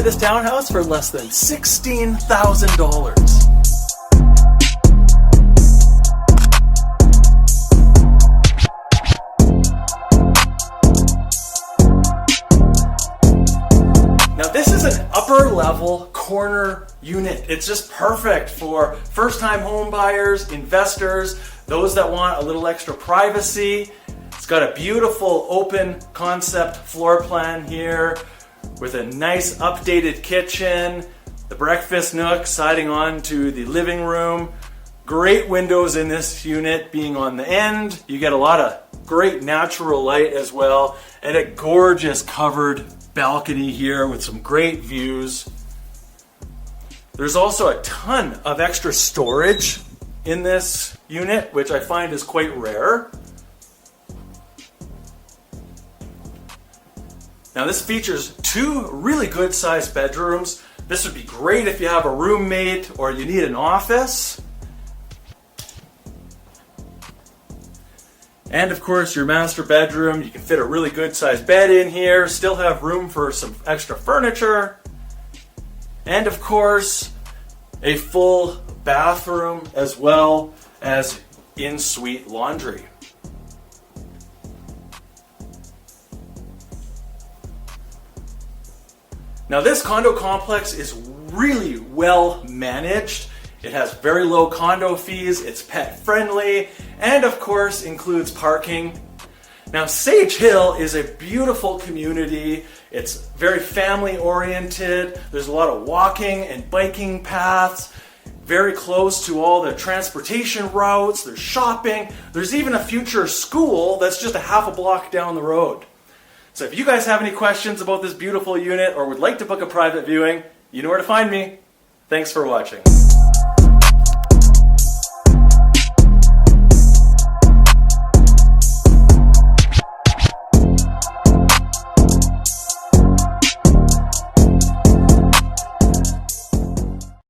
buy this townhouse for less than $16,000. Now this is an upper level corner unit. It's just perfect for first-time home buyers, investors, those that want a little extra privacy. It's got a beautiful open concept floor plan here with a nice updated kitchen, the breakfast nook siding on to the living room. Great windows in this unit being on the end. You get a lot of great natural light as well, and a gorgeous covered balcony here with some great views. There's also a ton of extra storage in this unit, which I find is quite rare. Now this features two really good sized bedrooms. This would be great if you have a roommate or you need an office. And of course your master bedroom, you can fit a really good sized bed in here, still have room for some extra furniture. And of course, a full bathroom as well as in-suite laundry. Now this condo complex is really well managed. It has very low condo fees, it's pet friendly, and of course includes parking. Now Sage Hill is a beautiful community. It's very family oriented. There's a lot of walking and biking paths, very close to all the transportation routes. There's shopping. There's even a future school that's just a half a block down the road. So if you guys have any questions about this beautiful unit or would like to book a private viewing, you know where to find me. Thanks for watching.